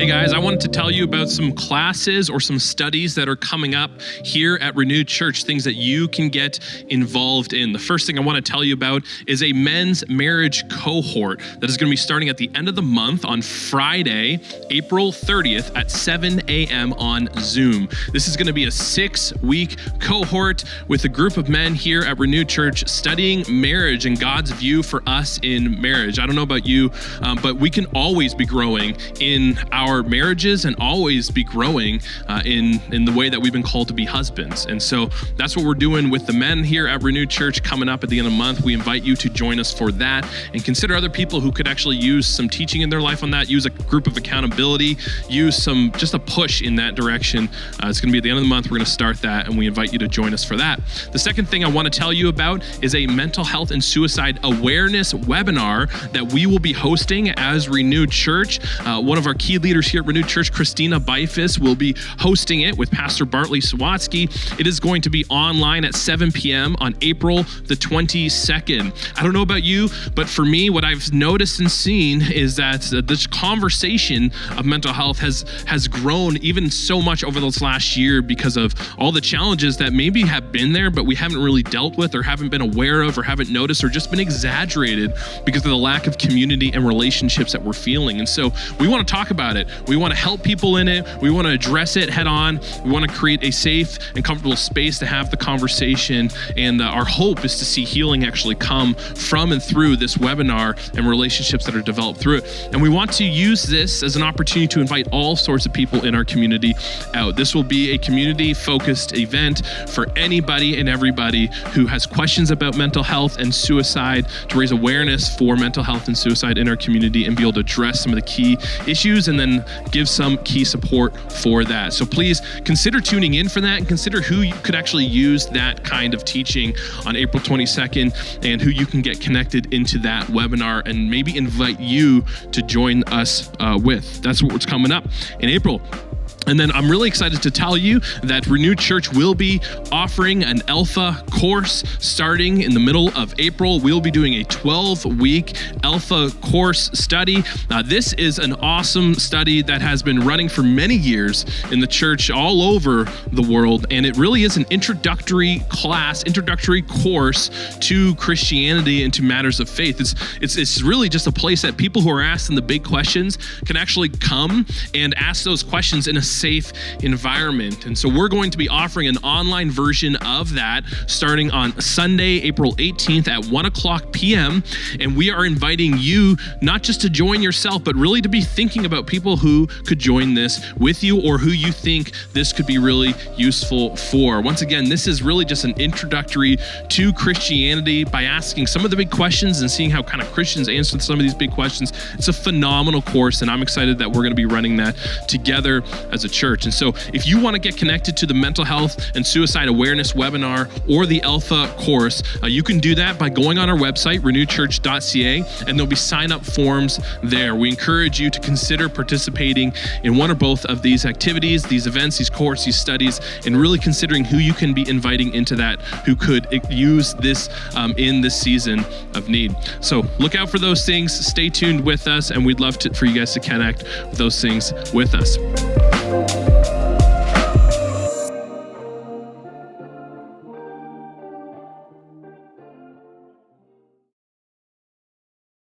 guys, I wanted to tell you about some classes or some studies that are coming up here at Renewed Church, things that you can get involved in. The first thing I want to tell you about is a men's marriage cohort that is going to be starting at the end of the month on Friday, April 30th at 7 a.m. on Zoom. This is going to be a 6-week cohort with a group of men here at Renewed Church studying marriage and God's view for us in marriage. I don't know about you, but we can always be growing in our marriages and always be growing in the way that we've been called to be husbands. And so that's what we're doing with the men here at Renewed Church coming up at the end of the month. We invite you to join us for that and consider other people who could actually use some teaching in their life on that, use a group of accountability, use just a push in that direction. It's going to be at the end of the month. We're going to start that, and we invite you to join us for that. The second thing I want to tell you about is a mental health and suicide awareness webinar that we will be hosting as Renewed Church. One of our key leaders here at Renewed Church, Christina Bifus, will be hosting it with Pastor Bartley Sawatsky. It is going to be online at 7 p.m. on April the 22nd. I don't know about you, but for me, what I've noticed and seen is that this conversation of mental health has grown even so much over this last year because of all the challenges that maybe have been there, but we haven't really dealt with or haven't been aware of or haven't noticed or just been exaggerated because of the lack of community and relationships that we're feeling. And so we want to talk about it. We want to help people in it. We want to address it head on. We want to create a safe and comfortable space to have the conversation. And our hope is to see healing actually come from and through this webinar and relationships that are developed through it. And we want to use this as an opportunity to invite all sorts of people in our community out. This will be a community-focused event for anybody and everybody who has questions about mental health and suicide, to raise awareness for mental health and suicide in our community and be able to address some of the key issues and then give some key support for that. So please consider tuning in for that and consider who you could actually use that kind of teaching on April 22nd and who you can get connected into that webinar and maybe invite you to join us with. That's what's coming up in April. And then I'm really excited to tell you that Renewed Church will be offering an Alpha course starting in the middle of April. We'll be doing a 12-week Alpha course study. This is an awesome study that has been running for many years in the church all over the world. And it really is an introductory course to Christianity and to matters of faith. It's really just a place that people who are asking the big questions can actually come and ask those questions in a safe environment. And so we're going to be offering an online version of that starting on Sunday, April 18th at 1:00 p.m. And we are inviting you not just to join yourself, but really to be thinking about people who could join this with you or who you think this could be really useful for. Once again, this is really just an introductory to Christianity by asking some of the big questions and seeing how kind of Christians answer some of these big questions. It's a phenomenal course, and I'm excited that we're going to be running that together as a church. And so if you want to get connected to the mental health and suicide awareness webinar or the Alpha course, you can do that by going on our website, renewedchurch.ca, and there'll be sign-up forms there. We encourage you to consider participating in one or both of these activities, these events, these courses, these studies, and really considering who you can be inviting into that, who could use this in this season of need. So look out for those things. Stay tuned with us, and we'd love for you guys to connect with those things with us.